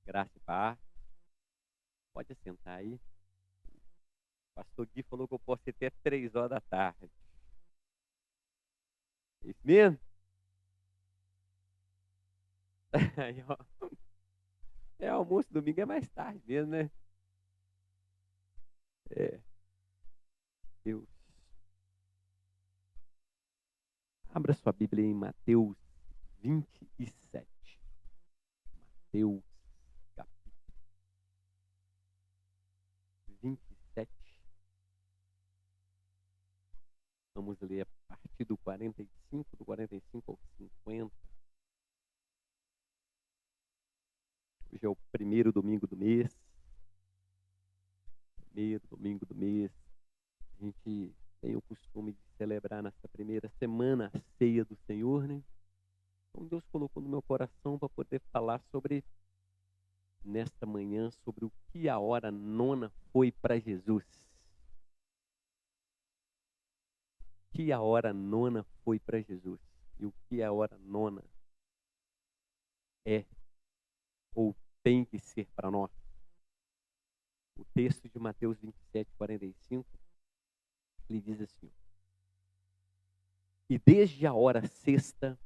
Graça e paz. Pode assentar aí. O pastor Gui falou que eu posso ir até 3 horas da tarde. É isso mesmo? Aí, ó. Almoço domingo é mais tarde mesmo, né? É, Deus. Abra sua Bíblia em Mateus 27. Mateus, capítulo 27. Vamos ler a partir do 45, do 45 ao 50. Hoje é o primeiro domingo do mês. Primeiro domingo do mês. A gente tem o costume de celebrar nessa primeira semana a ceia do Senhor, né? Então Deus colocou no meu coração para poder falar sobre, nesta manhã, sobre o que a hora nona foi para Jesus. O que a hora nona foi para Jesus. E o que a hora nona é ou tem que ser para nós. O texto de Mateus 27, 45, ele diz assim: E desde a hora sexta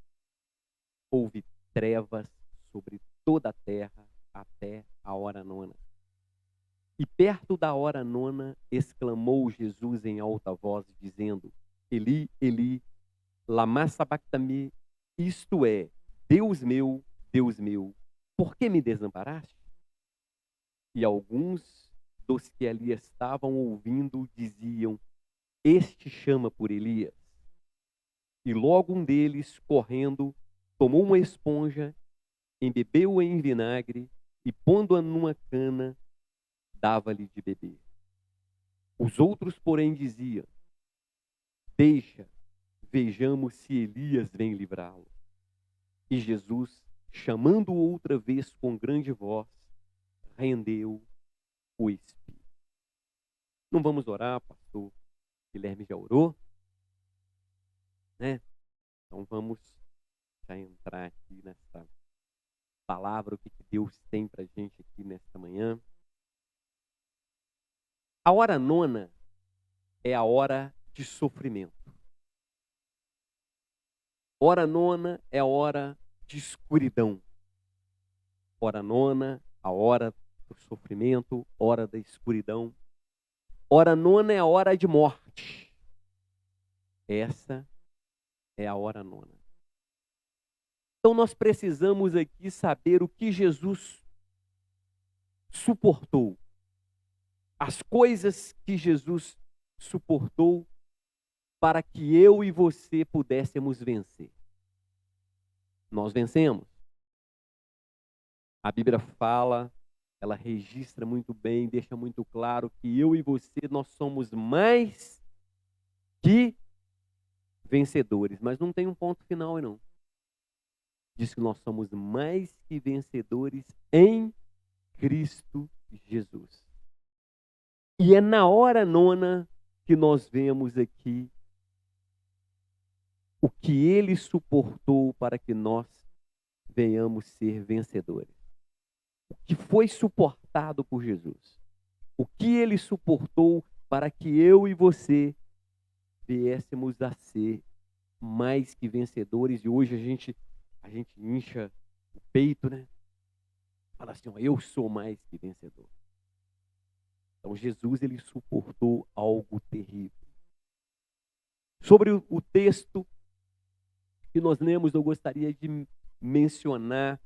houve trevas sobre toda a terra até a hora nona. E perto da hora nona exclamou Jesus em alta voz, dizendo: Eli, Eli, lama sabachthani, isto é, Deus meu, por que me desamparaste? E alguns dos que ali estavam ouvindo diziam: Este chama por Elias. E logo um deles, correndo, tomou uma esponja, embebeu-a em vinagre e, pondo-a numa cana, dava-lhe de beber. Os outros, porém, diziam: Deixa, vejamos se Elias vem livrá-lo. E Jesus, chamando-o outra vez com grande voz, rendeu o espírito. Não vamos orar, pastor Guilherme já orou, né? Então vamos já entrar aqui nessa palavra, o que Deus tem para a gente aqui nesta manhã. A hora nona é a hora de sofrimento. Hora nona é a hora de escuridão. Hora nona, a hora do sofrimento, hora da escuridão. Hora nona é a hora de morte. Essa é a hora nona. Então nós precisamos aqui saber o que Jesus suportou. As coisas que Jesus suportou para que eu e você pudéssemos vencer. Nós vencemos. A Bíblia fala, ela registra muito bem, deixa muito claro que eu e você, nós somos mais que vencedores. Mas não tem um ponto final aí não. Diz que nós somos mais que vencedores em Cristo Jesus. E é na hora nona que nós vemos aqui o que ele suportou para que nós venhamos ser vencedores. O que foi suportado por Jesus. O que ele suportou para que eu e você viéssemos a ser mais que vencedores. E hoje a gente incha o peito, né? Fala assim, ó, eu sou mais que vencedor. Então Jesus, ele suportou algo terrível. Sobre o texto que nós lemos, eu gostaria de mencionar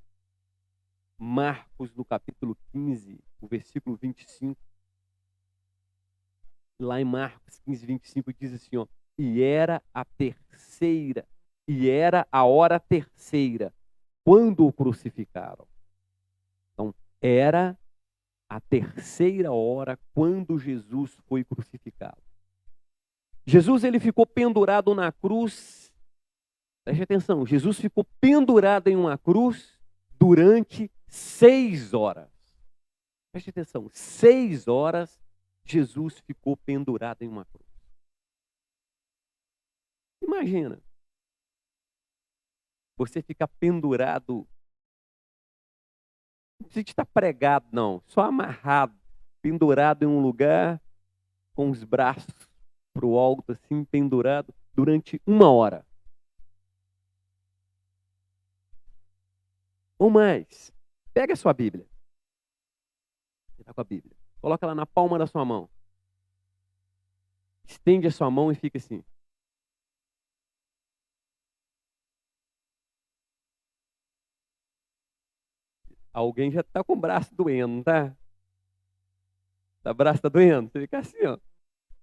Marcos, no capítulo 15, o versículo 25. Lá em Marcos 15, 25, diz assim, ó, e era a hora terceira, quando o crucificaram. Então, era a terceira hora quando Jesus foi crucificado. Jesus, ele ficou pendurado na cruz. Preste atenção, Jesus ficou pendurado em uma cruz durante 6 horas. Preste atenção, 6 horas Jesus ficou pendurado em uma cruz. Imagina, você ficar pendurado Não precisa estar pregado, não. Só amarrado, pendurado em um lugar, com os braços para o alto, assim, pendurado, durante 1 hora. Ou mais. Pega a sua Bíblia. Você está com a Bíblia. Coloca ela na palma da sua mão. Estende a sua mão e fica assim. Alguém já está com o braço doendo, não tá? O braço está doendo? Você fica assim, ó.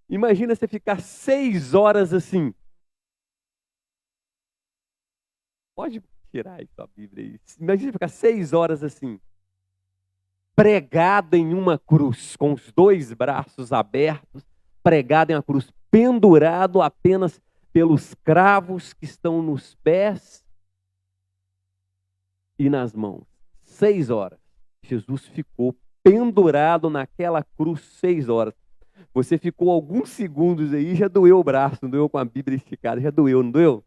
Imagina você ficar 6 horas assim. Pode tirar aí sua Bíblia aí. Imagina você ficar 6 horas assim. Pregado em uma cruz, com os 2 braços abertos, pregado em uma cruz, pendurado apenas pelos cravos que estão nos pés e nas mãos. 6 horas. Jesus ficou pendurado naquela cruz 6 horas. Você ficou alguns segundos aí, já doeu o braço, não doeu com a Bíblia esticada, já doeu, não doeu?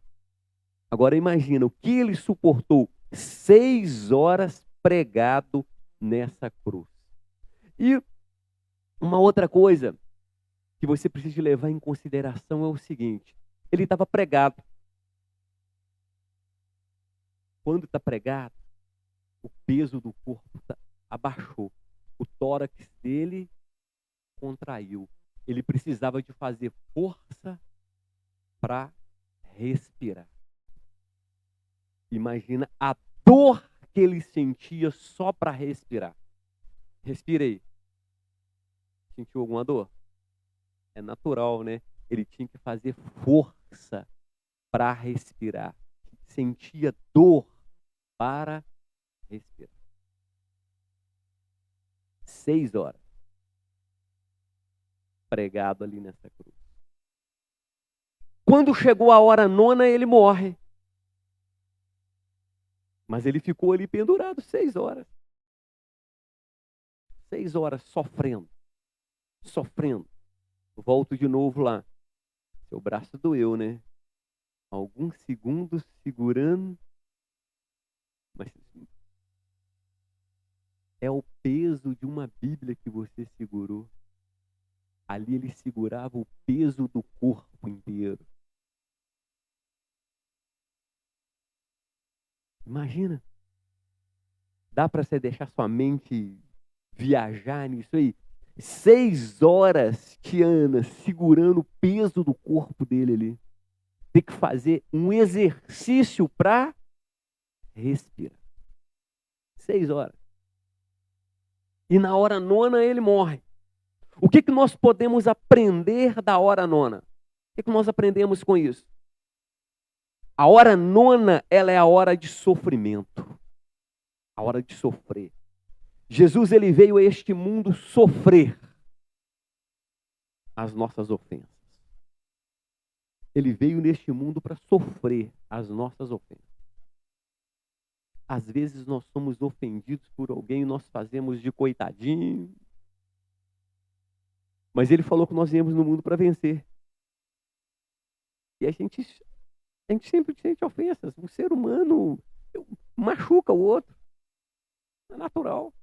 Agora imagina o que ele suportou 6 horas pregado nessa cruz. E uma outra coisa que você precisa levar em consideração é o seguinte: ele estava pregado. Quando está pregado, o peso do corpo abaixou. O tórax dele contraiu. Ele precisava de fazer força para respirar. Imagina a dor que ele sentia só para respirar. Respirei. Sentiu alguma dor? É natural, né? Ele tinha que fazer força para respirar. Sentia dor para respirar. 6 horas. Pregado ali nessa cruz. Quando chegou a hora nona, ele morre. Mas ele ficou ali pendurado 6 horas. 6 horas sofrendo. Sofrendo. Volto de novo lá. Seu braço doeu, né? Alguns segundos segurando. Mas é o peso de uma Bíblia que você segurou. Ali ele segurava o peso do corpo inteiro. Imagina. Dá para você deixar sua mente viajar nisso aí? 6 horas, Tiana, segurando o peso do corpo dele ali. Tem que fazer um exercício para respirar. 6 horas. E na hora nona ele morre. O que nós podemos aprender da hora nona? O que nós aprendemos com isso? A hora nona, ela é a hora de sofrimento. A hora de sofrer. Jesus, ele veio a este mundo sofrer as nossas ofensas. Ele veio neste mundo para sofrer as nossas ofensas. Às vezes nós somos ofendidos por alguém e nós fazemos de coitadinho. Mas ele falou que nós viemos no mundo para vencer. E a gente sempre sente ofensas. O ser humano machuca o outro. É natural.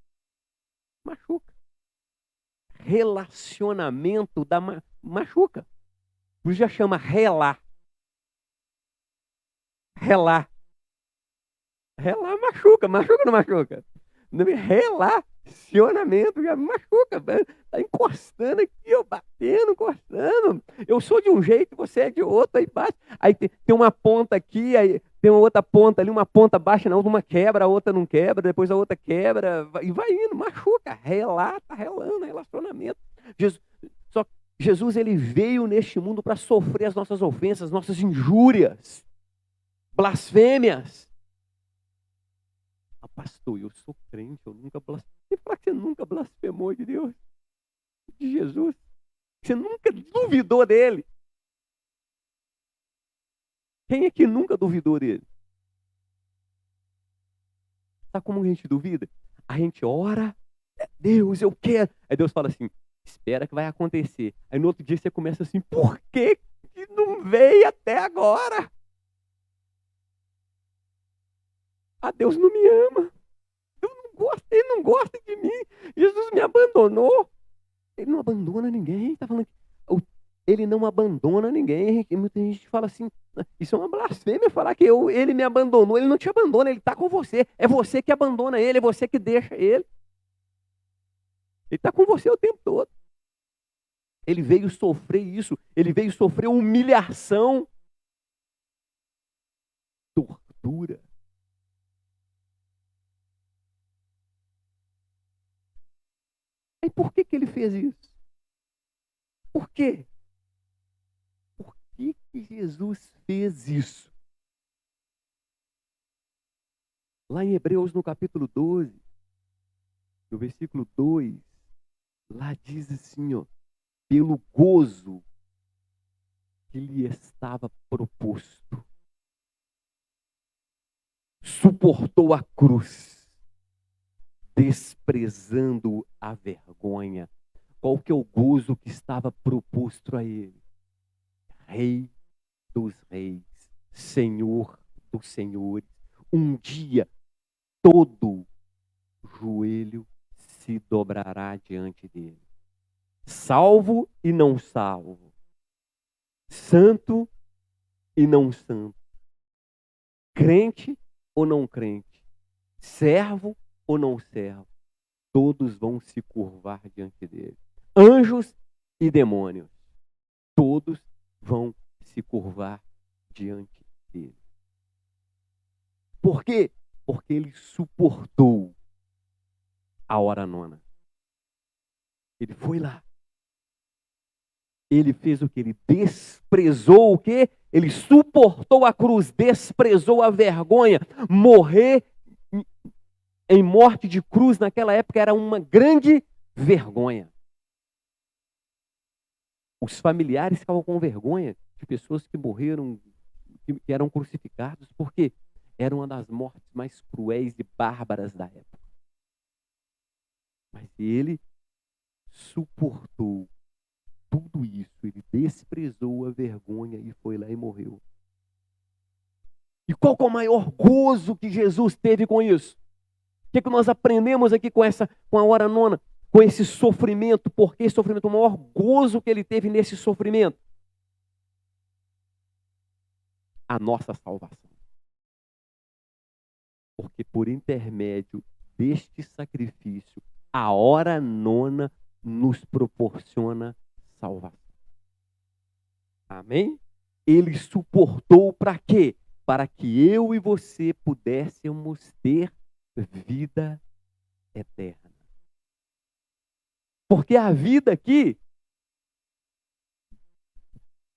Machuca. Relacionamento machuca. Por isso já chama relar. Relar. Relar machuca. Machuca ou não machuca? Relacionamento já machuca. Tá encostando aqui, ó, batendo, encostando. Eu sou de um jeito, você é de outro, aí bate. Aí tem uma ponta aqui, aí tem uma outra ponta ali, uma ponta baixa na outra, uma quebra, a outra não quebra, depois a outra quebra, e vai indo, machuca. Relar, tá relando, relacionamento. Jesus, ele veio neste mundo para sofrer as nossas ofensas, nossas injúrias, blasfêmias. Ah, pastor, eu sou crente, eu nunca blasfemei. Você fala que você nunca blasfemou de Deus, de Jesus. Você nunca duvidou dele. Quem é que nunca duvidou dele? Sabe como a gente duvida? A gente ora, Deus, eu quero. Aí Deus fala assim, espera que vai acontecer. Aí no outro dia você começa assim, por que não veio até agora? Ah, Deus não me ama. ele não gosta de mim. Jesus me abandonou. Ele não abandona ninguém. Tá falando que ele não abandona ninguém. E muita gente fala assim, isso é uma blasfêmia falar que ele me abandonou. Ele não te abandona, ele está com você. É você que abandona ele, é você que deixa ele. Ele está com você o tempo todo. Ele veio sofrer isso, ele veio sofrer humilhação, tortura. E por que ele fez isso? Por quê? Por que Jesus fez isso? Lá em Hebreus, no capítulo 12, no versículo 2, lá diz assim, ó, pelo gozo que lhe estava proposto, suportou a cruz, desprezando a vergonha. Qual que é o gozo que estava proposto a ele? Rei dos reis, Senhor dos senhores. Um dia todo joelho se dobrará diante dele. Salvo e não salvo. Santo e não santo. Crente ou não crente. Servo ou não servo. Todos vão se curvar diante dele. Anjos e demônios. Todos vão se curvar diante dele. Por quê? Porque ele suportou a hora nona. Ele foi lá. Ele fez o que? Ele desprezou o quê? Ele suportou a cruz, desprezou a vergonha. Morrer em morte de cruz naquela época era uma grande vergonha. Os familiares ficavam com vergonha de pessoas que morreram, que eram crucificados, porque era uma das mortes mais cruéis e bárbaras da época. Mas ele suportou tudo isso, ele desprezou a vergonha e foi lá e morreu. E qual que é o maior gozo que Jesus teve com isso? O que nós aprendemos aqui com a hora nona? Com esse sofrimento. Por que sofrimento? O maior gozo que ele teve nesse sofrimento? A nossa salvação. Porque por intermédio deste sacrifício, a hora nona nos proporciona salvação. Amém? Ele suportou para quê? Para que eu e você pudéssemos ter vida eterna. Porque a vida aqui,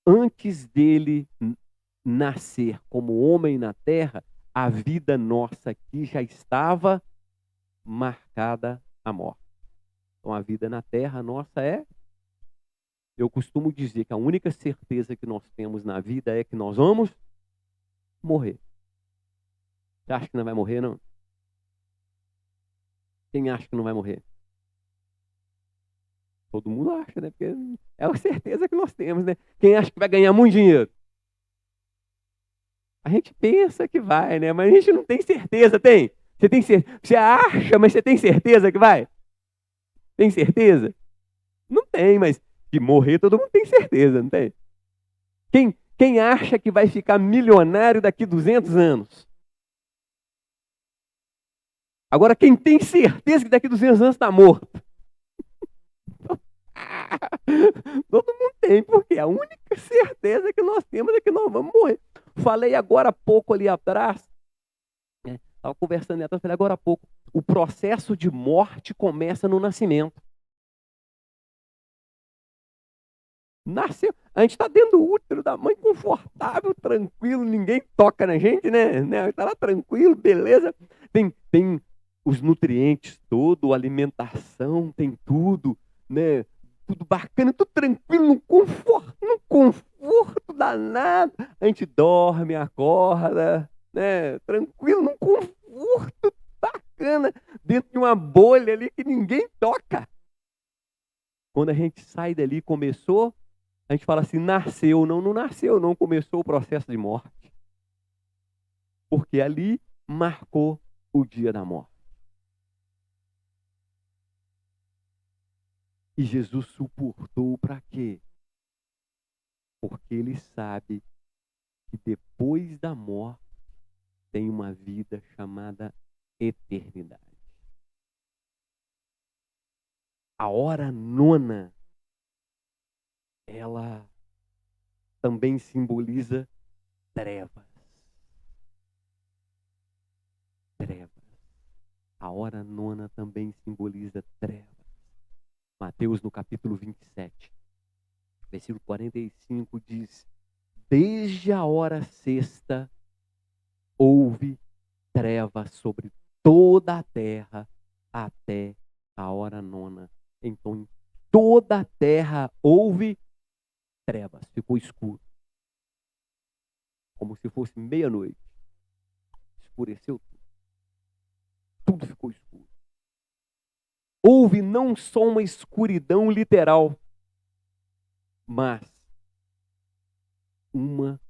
antes dele nascer como homem na terra, a vida nossa aqui já estava marcada à morte. Então a vida na terra nossa eu costumo dizer que a única certeza que nós temos na vida é que nós vamos morrer. Você acha que não vai morrer, não? Quem acha que não vai morrer? Todo mundo acha, né? Porque é a certeza que nós temos, né? Quem acha que vai ganhar muito dinheiro? A gente pensa que vai, né? Mas a gente não tem certeza, tem? Você tem certeza? Você acha, mas você tem certeza que vai? Tem certeza? Não tem, mas que morrer todo mundo tem certeza, não tem? Quem acha que vai ficar milionário daqui 200 anos? Agora, quem tem certeza que daqui 200 anos está morto? Todo mundo tem, porque a única certeza que nós temos é que nós vamos morrer. Falei agora há pouco ali atrás, estava conversando ali atrás, falei agora há pouco, o processo de morte começa no nascimento. Nasceu, a gente está dentro do útero da mãe, confortável, tranquilo, ninguém toca na gente, né? Está lá tranquilo, beleza. Tem os nutrientes todos, alimentação, tem tudo, né? Tudo bacana, tudo tranquilo, num conforto danado. A gente dorme, acorda, né? Tranquilo, num conforto bacana, dentro de uma bolha ali que ninguém toca. Quando a gente sai dali, começou, a gente fala assim, nasceu. Não nasceu, não começou o processo de morte. Porque ali marcou o dia da morte. E Jesus suportou para quê? Porque ele sabe que depois da morte tem uma vida chamada eternidade. A hora nona, ela também simboliza trevas. Trevas. A hora nona também simboliza trevas. Mateus, no capítulo 27, versículo 45, diz: desde a hora sexta houve trevas sobre toda a terra até a hora nona. Então, em toda a terra houve trevas, ficou escuro. Como se fosse meia-noite. Escureceu tudo. Tudo ficou escuro. Houve não só uma escuridão literal, mas uma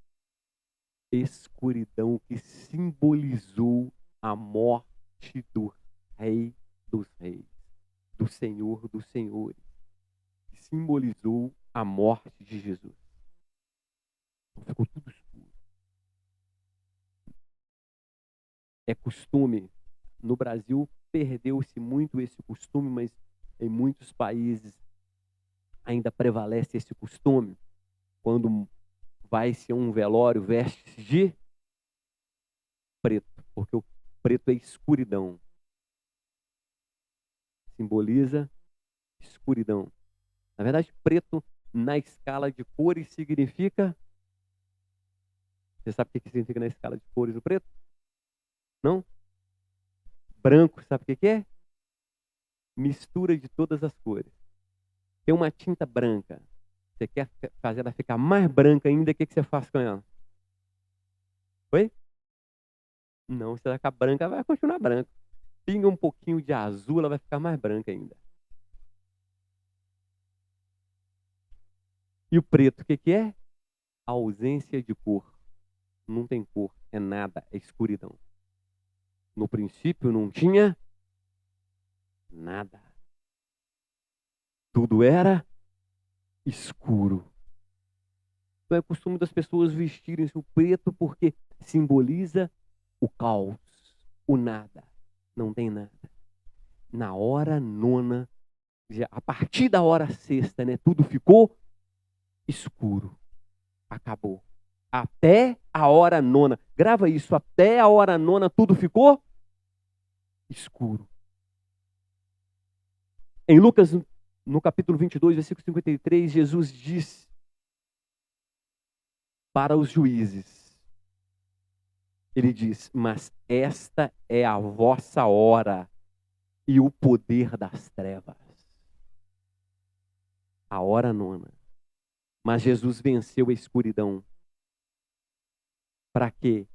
escuridão que simbolizou a morte do Rei dos Reis, do Senhor dos Senhores, que simbolizou a morte de Jesus. Ficou tudo escuro. É costume, no Brasil perdeu-se muito esse costume, mas em muitos países ainda prevalece esse costume. Quando vai-se a um velório, veste-se de preto, porque o preto é escuridão. Simboliza escuridão. Na verdade, preto, na escala de cores, significa... Você sabe o que significa na escala de cores o preto? Não? Branco, sabe o que é? Mistura de todas as cores. Tem uma tinta branca. Você quer fazer ela ficar mais branca ainda, o que você faz com ela? Oi? Não, se ela ficar branca, vai continuar branca. Pinga um pouquinho de azul, ela vai ficar mais branca ainda. E o preto, o que é? A ausência de cor. Não tem cor, é nada, é escuridão. No princípio não tinha nada. Tudo era escuro. Então é costume das pessoas vestirem-se o preto porque simboliza o caos, o nada. Não tem nada. Na hora nona, a partir da hora sexta, né, tudo ficou escuro. Acabou. Até a hora nona. Grava isso. Até a hora nona tudo ficou escuro. Em Lucas, no capítulo 22, versículo 53, Jesus diz para os juízes. Ele diz: mas esta é a vossa hora e o poder das trevas. A hora nona. Mas Jesus venceu a escuridão. Para quê?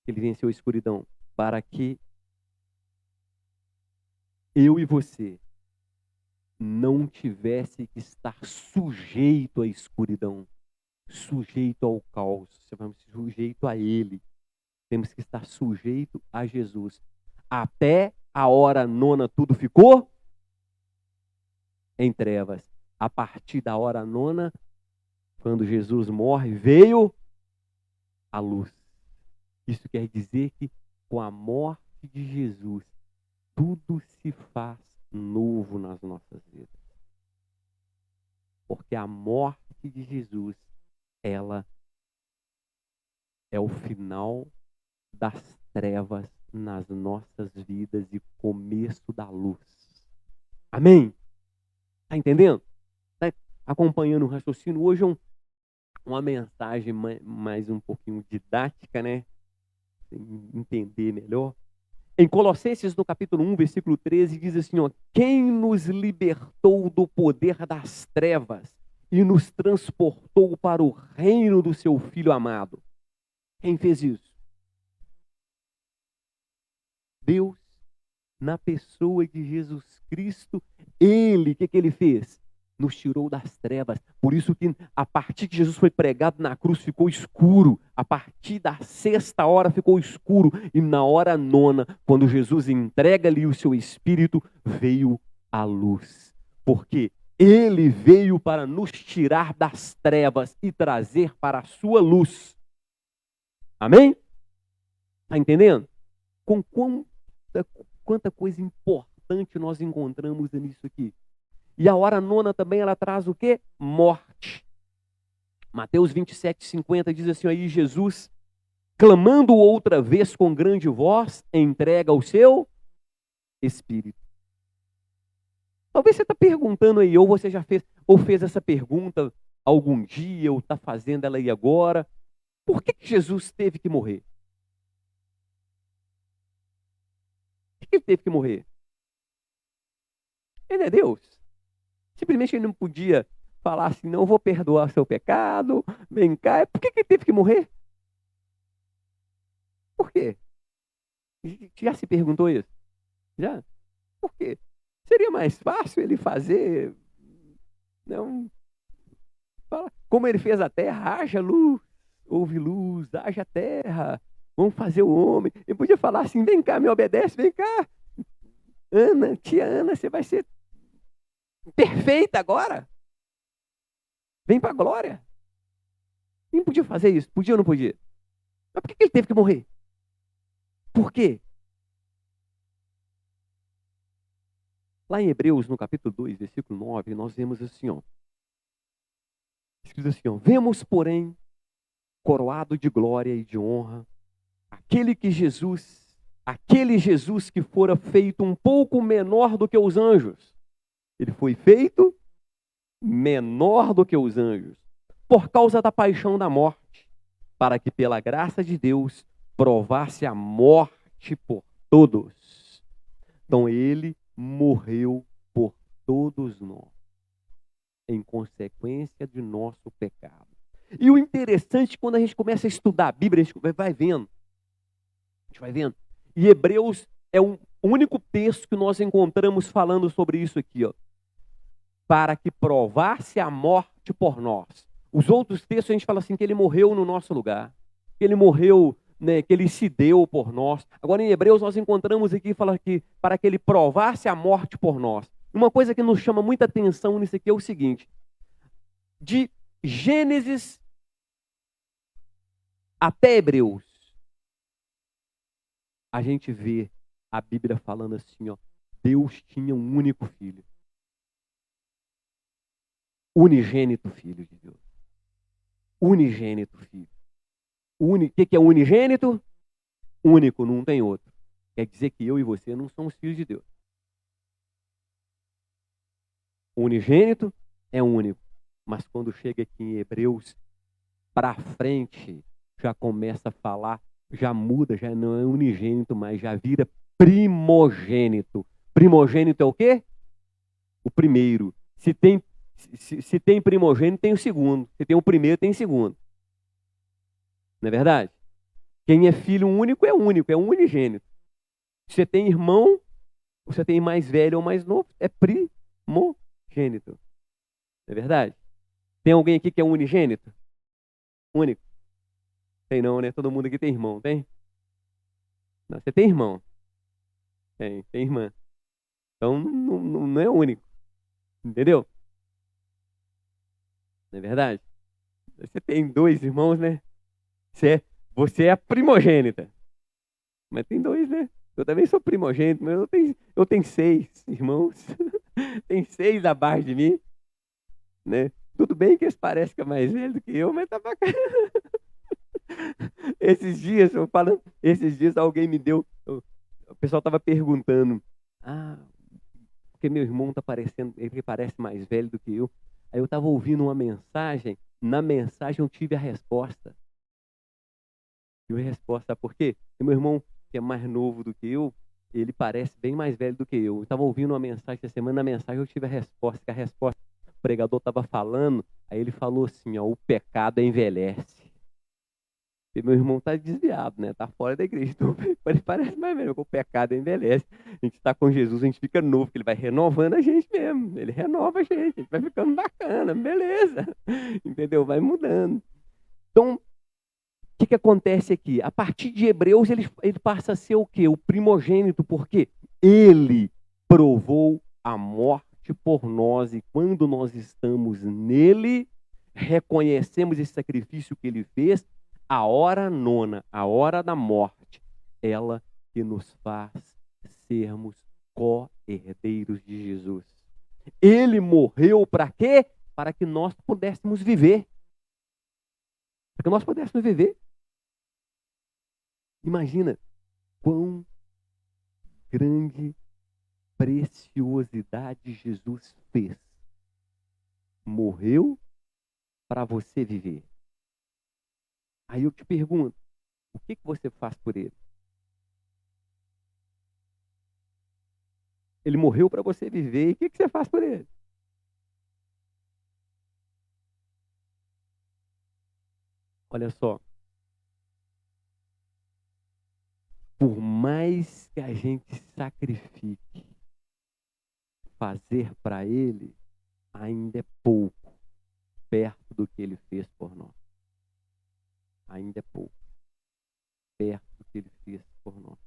Ele venceu a escuridão. Para que eu e você não tivesse que estar sujeito à escuridão, sujeito ao caos, sujeito a Ele. Temos que estar sujeito a Jesus. Até a hora nona tudo ficou em trevas. A partir da hora nona, quando Jesus morre, veio a luz. Isso quer dizer que com a morte de Jesus, tudo se faz novo nas nossas vidas. Porque a morte de Jesus, ela é o final das trevas nas nossas vidas e começo da luz. Amém? Está entendendo? Está acompanhando o raciocínio? Hoje é uma mensagem mais um pouquinho didática, né? Entender melhor. Em Colossenses, no capítulo 1, versículo 13, diz assim, ó: quem nos libertou do poder das trevas e nos transportou para o reino do seu Filho amado. Quem fez isso? Deus, na pessoa de Jesus Cristo. Ele, o que ele fez? Nos tirou das trevas. Por isso que a partir que Jesus foi pregado na cruz ficou escuro. A partir da sexta hora ficou escuro. E na hora nona, quando Jesus entrega-lhe o seu Espírito, veio a luz. Porque Ele veio para nos tirar das trevas e trazer para a sua luz. Amém? Está entendendo? Com quanta coisa importante nós encontramos nisso aqui. E a hora nona também, ela traz o quê? Morte. Mateus 27:50 diz assim, aí Jesus, clamando outra vez com grande voz, entrega o seu Espírito. Talvez você está perguntando aí, ou você já fez, ou fez essa pergunta algum dia, ou está fazendo ela aí agora. Por que Jesus teve que morrer? Por que ele teve que morrer? Ele é Deus. Simplesmente ele não podia falar assim, não vou perdoar seu pecado, vem cá. Por que ele teve que morrer? Por quê? Já se perguntou isso? Já? Por quê? Seria mais fácil ele fazer, não, como ele fez a terra, haja luz, houve luz, haja terra, vamos fazer o homem. Ele podia falar assim, vem cá, me obedece, vem cá. Ana, tia Ana, você vai ser perfeita agora. Vem para a glória. Ele podia fazer isso, podia ou não podia? Mas por que ele teve que morrer? Por quê? Lá em Hebreus, no capítulo 2, versículo 9, nós vemos assim, ó. Escrito assim, ó. Vemos, porém, coroado de glória e de honra, aquele Jesus que fora feito um pouco menor do que os anjos. Ele foi feito menor do que os anjos, por causa da paixão da morte, para que pela graça de Deus provasse a morte por todos. Então ele morreu por todos nós, em consequência de nosso pecado. E o interessante, quando a gente começa a estudar a Bíblia, a gente vai vendo. E Hebreus é o único texto que nós encontramos falando sobre isso aqui, ó. Para que provasse a morte por nós. Os outros textos a gente fala assim, que ele morreu no nosso lugar, que ele morreu, né, que ele se deu por nós. Agora em Hebreus nós encontramos aqui, fala que para que ele provasse a morte por nós. Uma coisa que nos chama muita atenção nisso aqui é o seguinte, de Gênesis até Hebreus, a gente vê a Bíblia falando assim, ó, Deus tinha um único filho. Unigênito filho de Deus. Unigênito filho. O que é unigênito? Único, não tem outro. Quer dizer que eu e você não somos filhos de Deus. O unigênito é único. Mas quando chega aqui em Hebreus, para frente, já começa a falar, já muda, já não é unigênito, mas já vira primogênito. Primogênito é o quê? O primeiro. Se tem primogênito, tem o segundo. Se tem o primeiro, tem o segundo. Não é verdade? Quem é filho único, é unigênito. Se você tem irmão, você tem mais velho ou mais novo, é primogênito. Não é verdade? Tem alguém aqui que é unigênito? Único? Tem não, né? Todo mundo aqui tem irmão, tem? Não, você tem irmão. Tem irmã. Então não é único. Entendeu? Não é verdade? Você tem 2 irmãos, né? Você é a primogênita. Mas tem 2, né? Eu também sou primogênito, mas eu tenho 6 irmãos. Tem 6 abaixo de mim. Né? Tudo bem que eles parecem que é mais velho do que eu, mas tá bacana. Esses dias alguém me deu. O pessoal estava perguntando. Porque meu irmão tá parecendo, ele parece mais velho do que eu. Aí eu estava ouvindo uma mensagem. Na mensagem eu tive a resposta. Tive a resposta, sabe por quê? Porque meu irmão, que é mais novo do que eu, ele parece bem mais velho do que eu. Eu estava ouvindo uma mensagem essa semana, na mensagem eu tive a resposta, o pregador estava falando, aí ele falou assim, ó, o pecado envelhece. E meu irmão está desviado, né? Está fora da igreja. Então ele parece mais velho, porque o pecado envelhece. A gente está com Jesus, a gente fica novo, porque ele vai renovando a gente mesmo. Ele renova a gente vai ficando bacana, beleza. Entendeu? Vai mudando. Então, o que acontece aqui? A partir de Hebreus, ele passa a ser o quê? O primogênito, porque ele provou a morte morte por nós, e quando nós estamos nele, reconhecemos esse sacrifício que ele fez, a hora nona, a hora da morte, ela que nos faz sermos co-herdeiros de Jesus. Ele morreu para quê? Para que nós pudéssemos viver. Para que nós pudéssemos viver. Imagina quão grande preciosidade Jesus fez. Morreu para você viver. Aí eu te pergunto, o que você faz por ele? Ele morreu para você viver, e o que você faz por ele? Olha só. Por mais que a gente sacrifique, fazer para ele ainda é pouco, perto do que ele fez por nós. Ainda é pouco, perto do que ele fez por nós.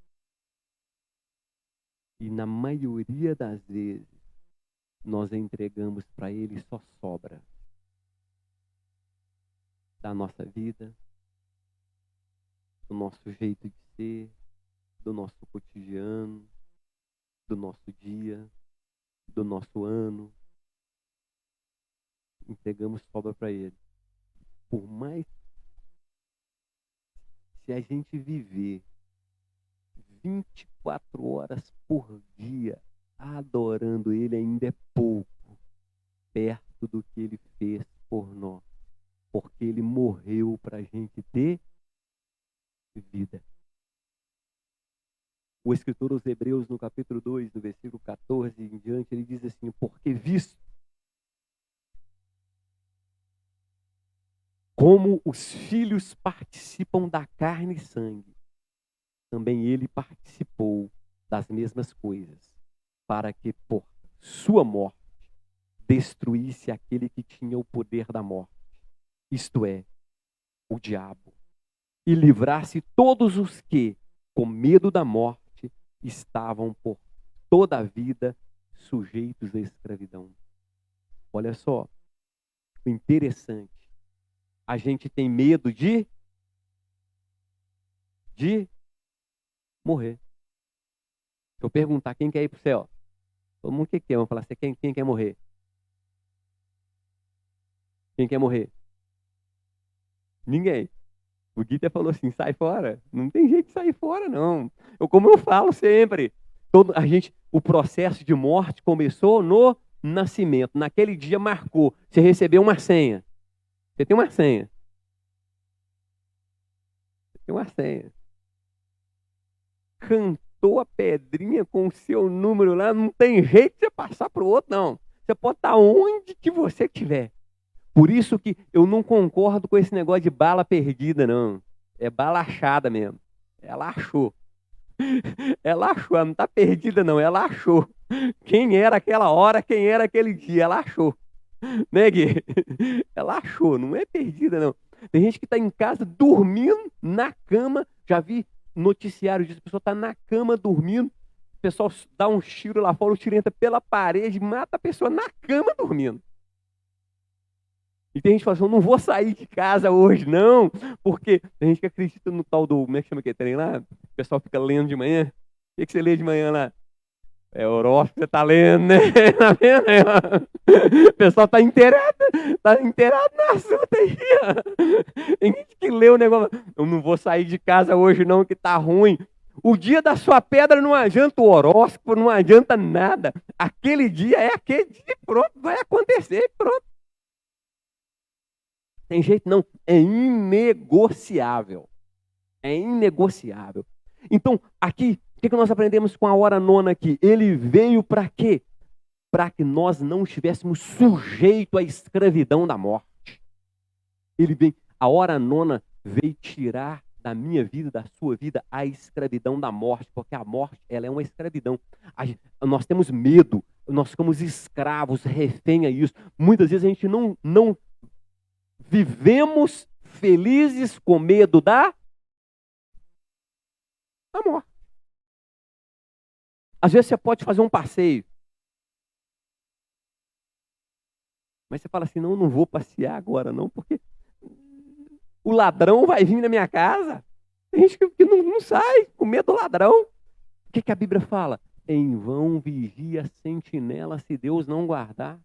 E na maioria das vezes, nós entregamos para ele e só sobra da nossa vida, do nosso jeito de ser, do nosso cotidiano, do nosso dia, do nosso ano. Entregamos sobra para ele. Por mais, se a gente viver 24 horas por dia adorando ele, ainda é pouco, perto do que ele fez por nós. Porque ele morreu para a gente ter vida. O escritor aos Hebreus, no capítulo 2, do versículo 14 em diante, ele diz assim: porque visto como os filhos participam da carne e sangue, também ele participou das mesmas coisas, para que por sua morte destruísse aquele que tinha o poder da morte, isto é, o diabo, e livrasse todos os que, com medo da morte, estavam por toda a vida sujeitos à escravidão. Olha só, o interessante, a gente tem medo de morrer. Se eu perguntar quem quer ir para o céu, todo mundo que quer, vamos falar assim, quem quer morrer? Quem quer morrer? Ninguém. O Guita falou assim, sai fora. Não tem jeito de sair fora, não. Como eu falo sempre, o processo de morte começou no nascimento. Naquele dia marcou. Você recebeu uma senha. Você tem uma senha. Você tem uma senha. Cantou a pedrinha com o seu número lá, não tem jeito de você passar para o outro, não. Você pode estar onde que você estiver. Por isso que eu não concordo com esse negócio de bala perdida, não. É bala achada mesmo. Ela achou. Ela achou, ela não está perdida, não. Ela achou. Quem era aquela hora, quem era aquele dia, ela achou. Né, Gui? Ela achou, não é perdida, não. Tem gente que está em casa dormindo na cama. Já vi noticiário disso. A pessoa está na cama dormindo. O pessoal dá um tiro lá fora, o tiro entra pela parede, mata a pessoa na cama dormindo. E tem gente que fala assim, eu não vou sair de casa hoje, não, porque tem gente que acredita no tal do, como é que chama aquele trem lá? O pessoal fica lendo de manhã. O que você lê de manhã lá? É horóscopo que você tá lendo, né? Tá vendo? O pessoal tá inteirado no assunto aí. Tem gente que lê o negócio, eu não vou sair de casa hoje não, que tá ruim. O dia da sua pedra não adianta o horóscopo, não adianta nada. Aquele dia é aquele dia, pronto, vai acontecer, pronto. Tem jeito não, é inegociável. É inegociável. Então, aqui, o que nós aprendemos com a hora nona aqui? Ele veio para quê? Para que nós não estivéssemos sujeitos à escravidão da morte. Ele veio, a hora nona veio tirar da minha vida, da sua vida, a escravidão da morte, porque a morte, ela é uma escravidão. Nós temos medo, nós ficamos escravos, refém a isso. Muitas vezes a gente não vivemos felizes com medo da morte. Às vezes você pode fazer um passeio. Mas você fala assim, não vou passear agora não, porque o ladrão vai vir na minha casa. Tem gente que não sai com medo do ladrão. O que a Bíblia fala? Em vão vigia a sentinela se Deus não guardar.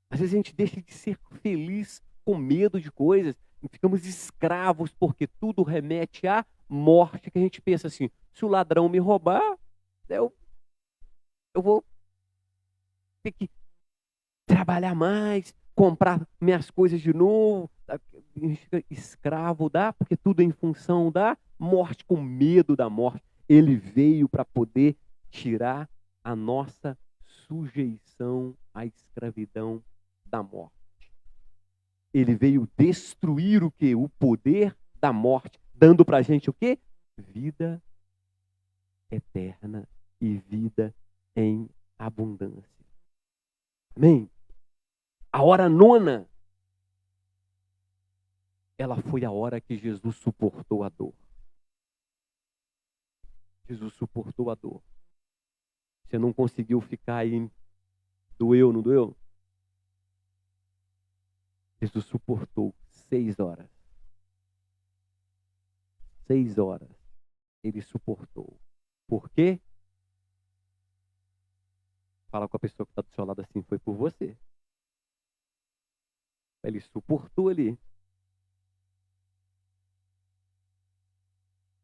Às vezes a gente deixa de ser feliz com medo de coisas, e ficamos escravos porque tudo remete à morte, que a gente pensa assim, se o ladrão me roubar, eu vou ter que trabalhar mais, comprar minhas coisas de novo. A gente fica escravo porque tudo é em função da morte, com medo da morte. Ele veio para poder tirar a nossa sujeição à escravidão da morte. Ele veio destruir o quê? O poder da morte, dando para a gente o quê? Vida eterna e vida em abundância. Amém? A hora nona, ela foi a hora que Jesus suportou a dor. Jesus suportou a dor. Você não conseguiu ficar aí, doeu, não doeu? Jesus suportou 6 horas. 6 horas ele suportou. Por quê? Fala com a pessoa que está do seu lado assim, foi por você. Ele suportou ali.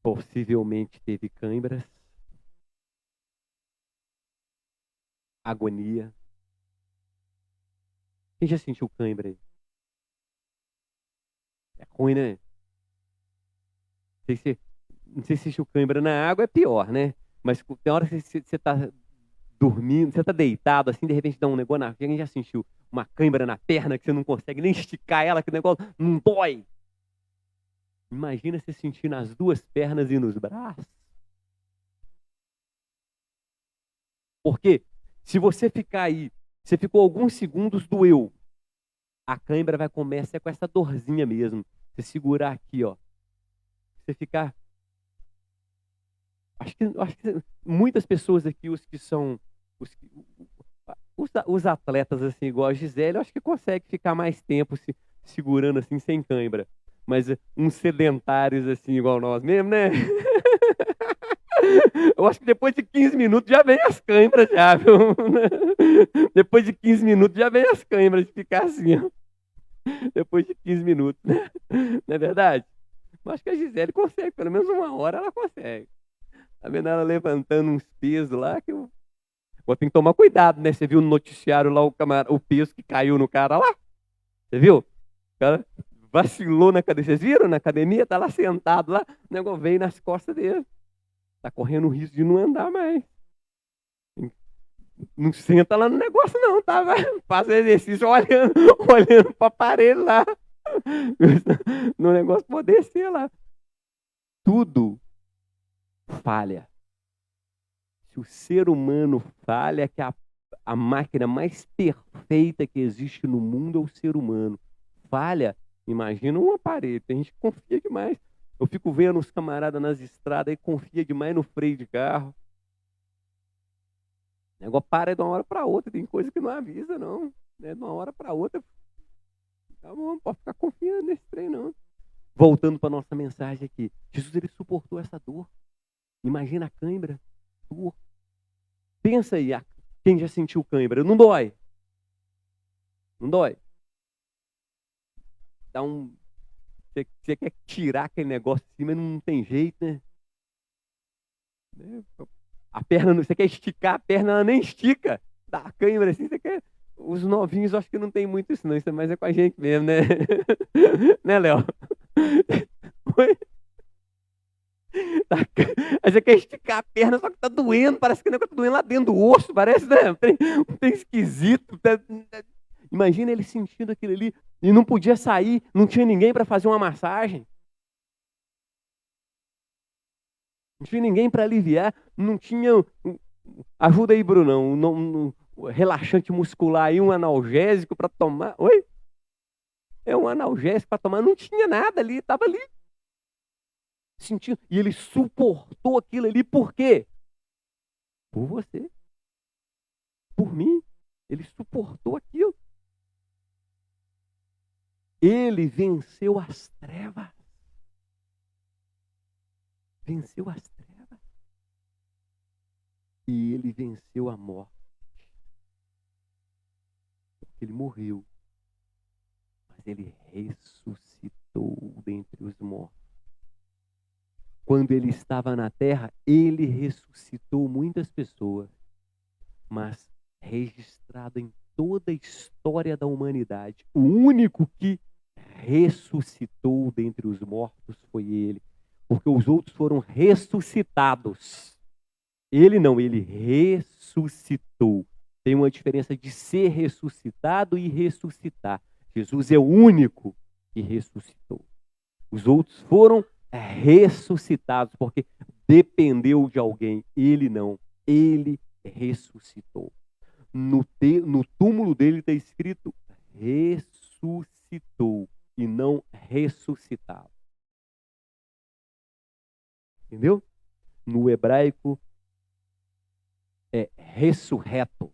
Possivelmente teve câimbras, agonia. Quem já sentiu câimbra aí? É ruim, né? Não sei se sentiu câimbra na água, é pior, né? Mas tem hora que você está dormindo, você está deitado, assim, de repente dá um negócio na... Quem já sentiu uma câimbra na perna que você não consegue nem esticar ela, que o negócio não dói? Imagina você sentir nas duas pernas e nos braços. Porque se você ficar aí, você ficou alguns segundos, doeu. A câimbra vai começar com essa dorzinha mesmo. Você segurar aqui, ó. Você ficar... Acho que muitas pessoas aqui, os que são... Os atletas, assim, igual a Gisele, eu acho que consegue ficar mais tempo se segurando assim, sem câimbra. Mas uns sedentários, assim, igual nós mesmo, né? Eu acho que depois de 15 minutos já vem as câimbras, já, viu? Depois de 15 minutos já vem as câimbras de ficar assim, ó. Depois de 15 minutos, né? Não é verdade? Eu acho que a Gisele consegue, pelo menos 1 hora ela consegue. Tá vendo ela levantando uns pesos lá que eu... Vou ter que tomar cuidado, né? Você viu no noticiário lá o peso que caiu no cara lá? Você viu? O cara vacilou na academia. Vocês viram na academia? Tá lá sentado lá, o negócio veio nas costas dele. Tá correndo o risco de não andar mais. Não senta lá no negócio não, tá? Vai fazer exercício olhando para o aparelho lá. No negócio poder ser lá. Tudo falha. Se o ser humano falha, que a máquina mais perfeita que existe no mundo é o ser humano. Falha, imagina um aparelho. Tem gente que confia demais. Eu fico vendo os camaradas nas estradas e confia demais no freio de carro. O negócio para de uma hora para outra. Tem coisa que não avisa, não. De uma hora para outra. Tá bom, não pode ficar confiando nesse trem, não. Voltando para nossa mensagem aqui. Jesus, ele suportou essa dor. Imagina a câimbra. Dor. Pensa aí, quem já sentiu câimbra. Não dói. Não dói. Dá um... Você quer tirar aquele negócio de cima, não tem jeito, né? A perna, você quer esticar a perna, ela nem estica. Dá a câimbra assim, você quer... Os novinhos, acho que não tem muito isso, não. Isso mais é com a gente mesmo, né? Né, Léo? Aí você quer esticar a perna, só que tá doendo. Parece que o negócio tá doendo lá dentro do osso. Parece, né? Tem esquisito. Imagina ele sentindo aquilo ali e não podia sair, não tinha ninguém para fazer uma massagem. Não tinha ninguém para aliviar, não tinha... Ajuda aí, Brunão. Relaxante muscular aí, um analgésico para tomar. Oi? É um analgésico para tomar. Não tinha nada ali, estava ali. Sentindo. E ele suportou aquilo ali, por quê? Por você. Por mim. Ele suportou aquilo. Ele venceu as trevas. Venceu as trevas. E ele venceu a morte. Porque ele morreu. Mas ele ressuscitou dentre os mortos. Quando ele estava na terra, ele ressuscitou muitas pessoas. Mas registrado em toda a história da humanidade, o único que ressuscitou dentre os mortos foi ele. Porque os outros foram ressuscitados. Ele não, ele ressuscitou. Tem uma diferença de ser ressuscitado e ressuscitar. Jesus é o único que ressuscitou. Os outros foram ressuscitados, porque dependeu de alguém. Ele não. Ele ressuscitou. No túmulo dele está escrito ressuscitou e não ressuscitado. Entendeu? No hebraico é ressurreto.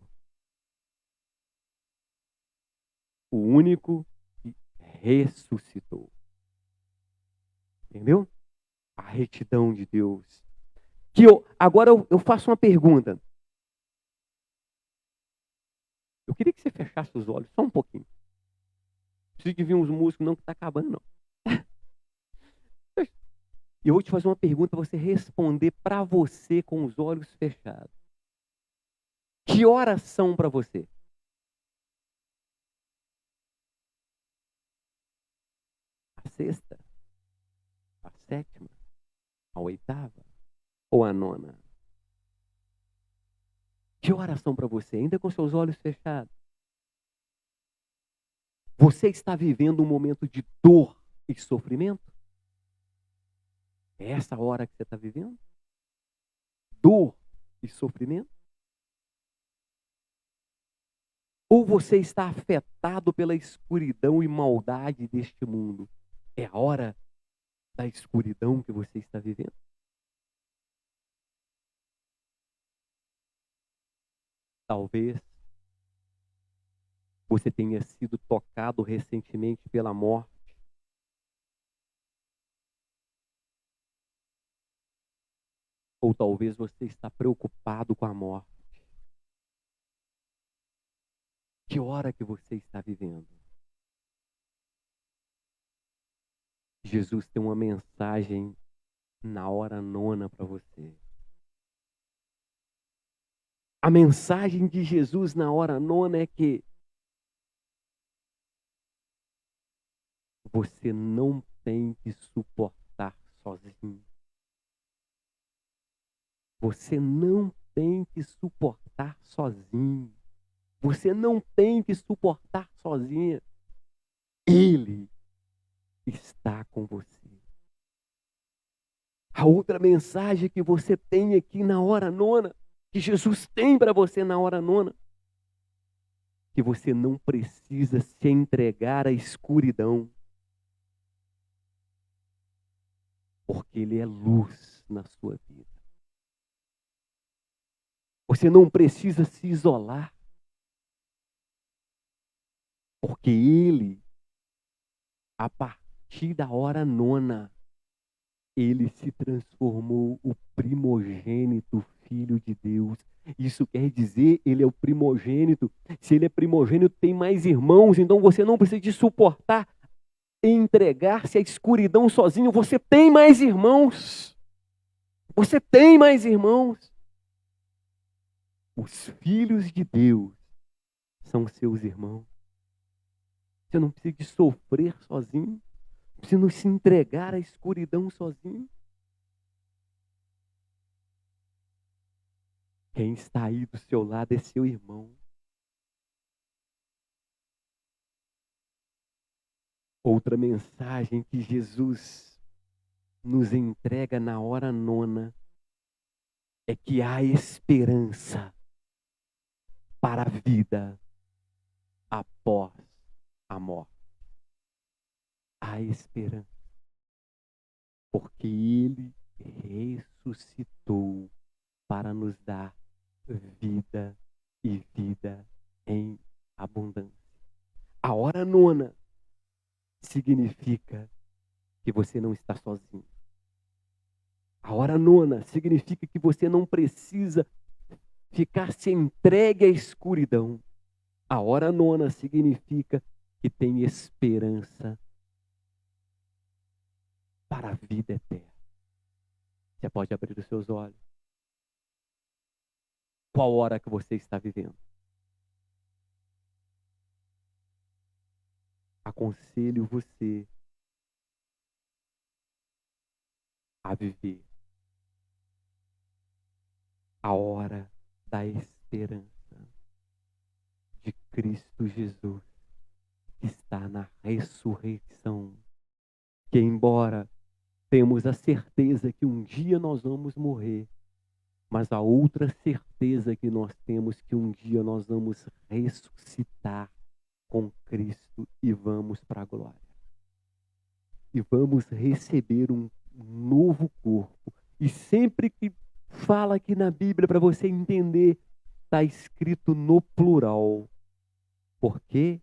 O único que ressuscitou. Entendeu? A retidão de Deus. Agora eu faço uma pergunta. Eu queria que você fechasse os olhos só um pouquinho. Não precisa de vir uns músicos não, que está acabando, não. E eu vou te fazer uma pergunta para você responder para você com os olhos fechados. Que horas são para você? A sexta? A sétima? A oitava? Ou a nona? Que horas são para você? Ainda com seus olhos fechados. Você está vivendo um momento de dor e sofrimento? É essa hora que você está vivendo? Dor e sofrimento? Ou você está afetado pela escuridão e maldade deste mundo? É a hora da escuridão que você está vivendo? Talvez você tenha sido tocado recentemente pela morte. Ou talvez você está preocupado com a morte. Que hora que você está vivendo? Jesus tem uma mensagem na hora nona para você. A mensagem de Jesus na hora nona é que você não tem que suportar sozinho. Você não tem que suportar sozinho. Você não tem que suportar sozinha. Ele está com você. A outra mensagem que você tem aqui na hora nona, que Jesus tem para você na hora nona, que você não precisa se entregar à escuridão, porque Ele é luz na sua vida. Você não precisa se isolar, porque Ele, a partir da hora nona, Ele se transformou o primogênito Filho de Deus. Isso quer dizer, Ele é o primogênito. Se Ele é primogênito, tem mais irmãos, então você não precisa de suportar entregar-se à escuridão sozinho. Você tem mais irmãos. Você tem mais irmãos. Os filhos de Deus são seus irmãos. Você não precisa de sofrer sozinho. Você não se entregar à escuridão sozinho. Quem está aí do seu lado é seu irmão. Outra mensagem que Jesus nos entrega na hora nona é que há esperança para a vida após a morte. Há esperança. Porque Ele ressuscitou para nos dar vida e vida em abundância. A hora nona significa que você não está sozinho. A hora nona significa que você não precisa ficar se entregue à escuridão. A hora nona significa que tem esperança para a vida eterna. Você pode abrir os seus olhos. Qual hora que você está vivendo? Aconselho você a viver a hora da esperança de Cristo Jesus, que está na ressurreição. Que embora temos a certeza que um dia nós vamos morrer, mas a outra certeza que nós temos que um dia nós vamos ressuscitar com Cristo e vamos para a glória. E vamos receber um novo corpo. E sempre que fala aqui na Bíblia, para você entender, está escrito no plural. Porque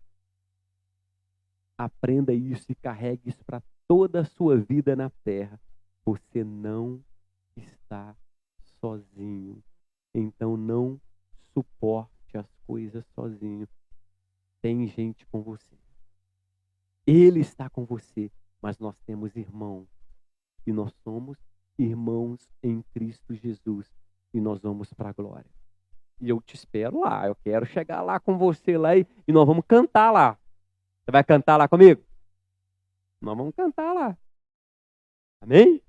aprenda isso e carregue isso para toda a sua vida na terra. Você não está sozinho. Então não suporte as coisas sozinho. Tem gente com você. Ele está com você. Mas nós temos irmãos. E nós somos irmãos em Cristo Jesus. E nós vamos para a glória. E eu te espero lá. Eu quero chegar lá com você lá e nós vamos cantar lá. Você vai cantar lá comigo? Nós vamos cantar lá. Amém?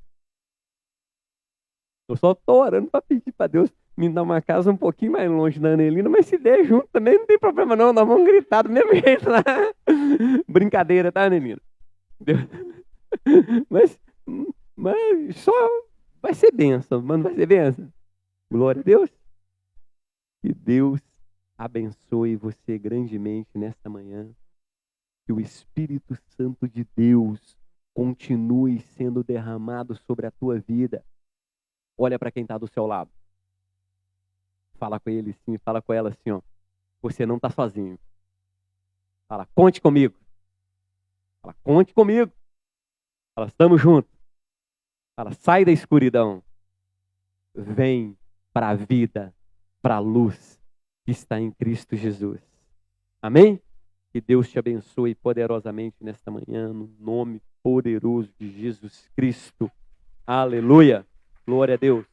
Eu só estou orando para pedir para Deus me dar uma casa um pouquinho mais longe da Anelina, mas se der junto também não tem problema não. Nós vamos gritar do mesmo jeito lá. Brincadeira, tá, Anelina? Mas só vai ser bênção, mano, vai ser bênção. Glória a Deus. Que Deus abençoe você grandemente nesta manhã. Que o Espírito Santo de Deus continue sendo derramado sobre a tua vida. Olha para quem está do seu lado. Fala com ele sim, fala com ela assim, ó. Você não está sozinho. Fala, conte comigo. Fala, conte comigo. Fala, estamos juntos. Fala, sai da escuridão. Vem para a vida, para a luz que está em Cristo Jesus. Amém? Que Deus te abençoe poderosamente nesta manhã, no nome poderoso de Jesus Cristo. Aleluia. Glória a Deus.